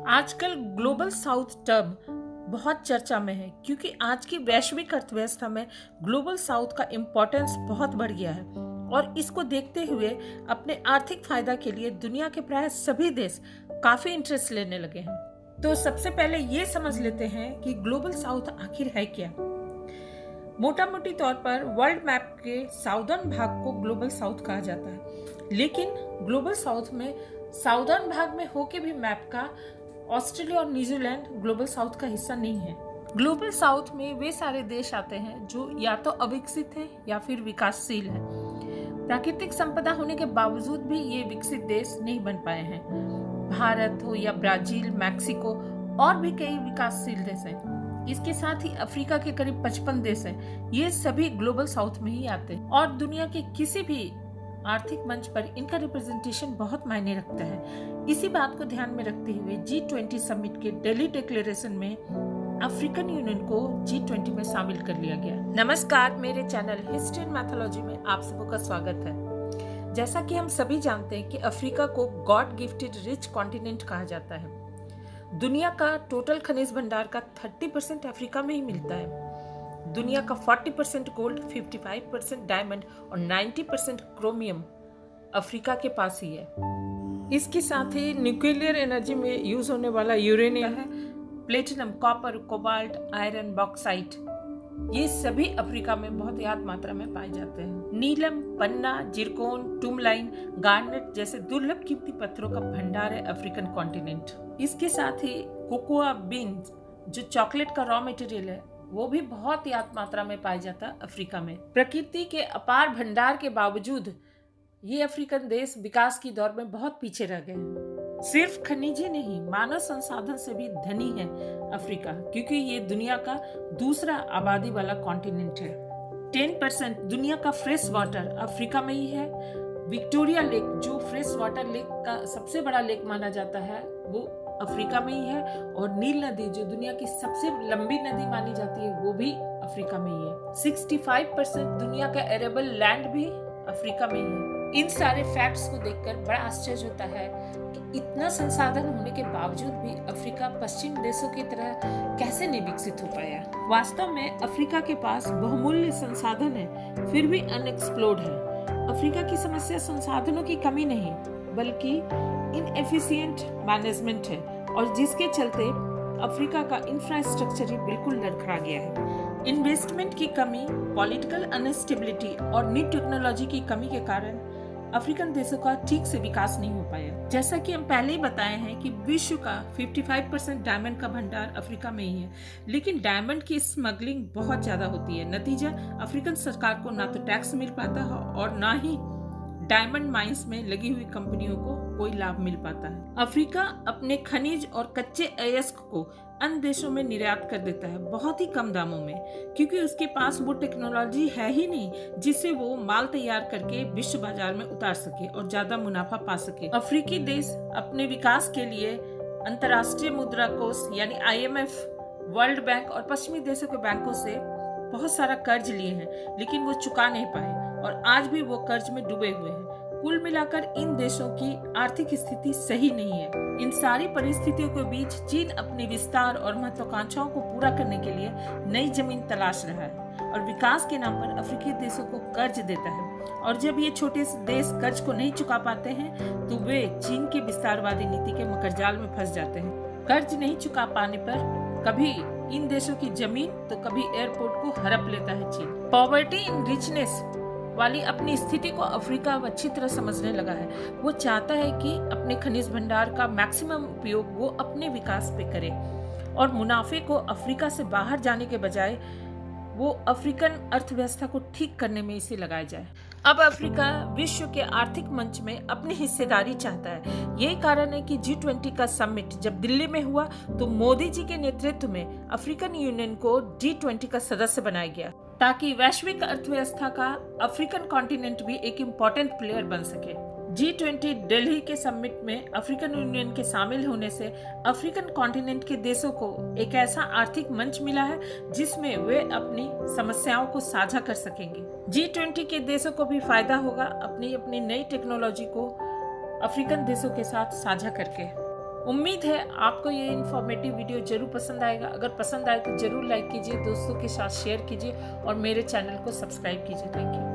आजकल global south term बहुत चर्चा में है क्योंकि आज की वैश्विक अर्थव्यवस्था में ग्लोबल साउथ का इम्पोर्टेंस बहुत बढ़ गया है और इसको देखते हुए अपने आर्थिक फायदा के लिए दुनिया के प्राय सभी देश काफी इंटरेस्ट लेने लगे हैं। तो सबसे पहले ये समझ लेते हैं कि ग्लोबल साउथ आखिर है क्या। मोटा मोटी तौर पर वर्ल्ड मैप के साउदर्न भाग को ग्लोबल साउथ कहा जाता है, लेकिन ग्लोबल साउथ में साउदर्न भाग में होके भी मैप का ऑस्ट्रेलिया और न्यूजीलैंड ग्लोबल साउथ का हिस्सा नहीं है। ग्लोबल साउथ में वे सारे देश आते हैं जो या तो अविकसित हैं या फिर विकासशील हैं। प्राकृतिक संपदा होने के बावजूद भी ये विकसित देश नहीं बन पाए हैं। भारत हो या ब्राजील, मैक्सिको और भी कई विकासशील देश हैं। इसके साथ ही अफ्रीका के करीब 55 देश हैं। ये सभी ग्लोबल साउथ में ही आते हैं और दुनिया के किसी भी आर्थिक मंच पर इनका रिप्रेजेंटेशन बहुत मायने रखता है। इसी बात को ध्यान में रखते हुए G20 समिट के दिल्ली डिक्लेरेशन में अफ्रीकन यूनियन को G20 में शामिल कर लिया गया। नमस्कार, मेरे चैनल हिस्ट्री एंड मैथोलॉजी में आप सबका स्वागत है। जैसा कि हम सभी जानते हैं कि अफ्रीका को गॉड गिफ्टेड रिच कॉन्टिनेंट कहा जाता है। दुनिया का टोटल खनिज भंडार का 30% अफ्रीका में ही मिलता है। दुनिया का 40% गोल्ड, 55% डायमंड और 90% क्रोमियम अफ्रीका के पास ही है। इसके साथ ही न्यूक्लियर एनर्जी में यूज होने वाला यूरेनियम है, platinum, copper, cobalt, iron, bauxite, ये सभी अफ्रीका में बहुत याद मात्रा में पाए जाते हैं। नीलम, पन्ना, जिरकोन, टूमलाइन, गार्नेट जैसे दुर्लभ कीमती पत्थरों का भंडार है अफ्रीकन कॉन्टिनेंट। इसके साथ ही कोकोआ बीन्स जो चॉकलेट का रॉ मटेरियल है वो भी बहुत याद मात्रा में पाया जाता है अफ्रीका में। प्रकृति के अपार भंडार के बावजूद ये अफ्रीकन देश विकास की दौर में बहुत पीछे रह गए हैं। सिर्फ खनिज ही नहीं, मानव संसाधन से भी धनी है अफ्रीका, क्योंकि ये दुनिया का दूसरा आबादी वाला कॉन्टिनेंट है। 10% दुनिया का फ्रेश वाटर अफ्रीका में ही है। विक्टोरिया लेक जो फ्रेश वाटर लेक का सबसे बड़ा लेक माना जाता है वो अफ्रीका में ही है, और नील नदी जो दुनिया की सबसे लंबी नदी मानी जाती है वो भी अफ्रीका में ही है। 65% दुनिया का एरेबल लैंड भी अफ्रीका में ही है। इन सारे फैक्ट्स को देखकर बड़ा आश्चर्य होता है कि इतना संसाधन होने के बावजूद भी अफ्रीका पश्चिम देशों की तरह कैसे नहीं विकसित हो पाया। वास्तव में अफ्रीका के पास बहुमूल्य संसाधन है, फिर भी अनएक्सप्लोर्ड है। अफ्रीका की समस्या संसाधनों की कमी नहीं बल्कि इनएफिशिएंट मैनेजमेंट है, और जिसके चलते अफ्रीका का इंफ्रास्ट्रक्चर ही बिल्कुल लड़खड़ा गया है। इन्वेस्टमेंट की कमी, पॉलिटिकल अनस्टेबिलिटी और न्यू टेक्नोलॉजी की कमी के कारण अफ्रीकन देशों का ठीक से विकास नहीं हो पाया। जैसा कि हम पहले ही बताए हैं कि विश्व का 55% डायमंड का भंडार अफ्रीका में ही है, लेकिन डायमंड की स्मगलिंग बहुत ज्यादा होती है। नतीजा, अफ्रीकन सरकार को ना तो टैक्स मिल पाता है और ना ही डायमंड माइंस में लगी हुई कंपनियों को कोई लाभ मिल पाता है। अफ्रीका अपने खनिज और कच्चे अयस्क को अन्य देशों में निर्यात कर देता है बहुत ही कम दामों में, क्योंकि उसके पास वो टेक्नोलॉजी है ही नहीं जिससे वो माल तैयार करके विश्व बाजार में उतार सके और ज्यादा मुनाफा पा सके। अफ्रीकी देश अपने विकास के लिए अंतर्राष्ट्रीय मुद्रा कोष यानी IMF, वर्ल्ड बैंक और पश्चिमी देशों के बैंकों से बहुत सारा कर्ज लिए हैं, लेकिन वो चुका नहीं पाए और आज भी वो कर्ज में डूबे हुए हैं। कुल मिलाकर इन देशों की आर्थिक स्थिति सही नहीं है। इन सारी परिस्थितियों के बीच चीन अपने विस्तार और महत्वाकांक्षाओं को पूरा करने के लिए नई जमीन तलाश रहा है और विकास के नाम पर अफ्रीकी देशों को कर्ज देता है, और जब ये छोटे देश कर्ज को नहीं चुका पाते हैं तो वे चीन के विस्तारवादी नीति के मकरजाल में फंस जाते हैं। कर्ज नहीं चुका पाने पर कभी इन देशों की जमीन तो कभी एयरपोर्ट को हड़प लेता है चीन। पॉवर्टी इन रिचनेस वाली अपनी स्थिति को अफ्रीका अब अच्छी तरह समझने लगा है। वो चाहता है कि अपने खनिज भंडार का मैक्सिमम उपयोग वो अपने विकास पे करे और मुनाफे को अफ्रीका से बाहर जाने के बजाय वो अफ्रीकन अर्थव्यवस्था को ठीक करने में इसे लगाया जाए। अब अफ्रीका विश्व के आर्थिक मंच में अपनी हिस्सेदारी चाहता है। यही कारण है कि G20 का समिट जब दिल्ली में हुआ तो मोदी जी के नेतृत्व में अफ्रीकन यूनियन को G20 का सदस्य बनाया गया, ताकि वैश्विक अर्थव्यवस्था का अफ्रीकन कॉन्टिनेंट भी एक इम्पोर्टेंट प्लेयर बन सके। G20 दिल्ली के समिट में अफ्रीकन यूनियन के शामिल होने से अफ्रीकन कॉन्टिनेंट के देशों को एक ऐसा आर्थिक मंच मिला है जिसमें वे अपनी समस्याओं को साझा कर सकेंगे। G20 के देशों को भी फायदा होगा अपनी अपनी नई टेक्नोलॉजी को अफ्रीकन देशों के साथ साझा करके। उम्मीद है आपको ये इन्फॉर्मेटिव वीडियो जरूर पसंद आएगा। अगर पसंद आए तो जरूर लाइक कीजिए, दोस्तों के साथ शेयर कीजिए और मेरे चैनल को सब्सक्राइब कीजिए। Thank you.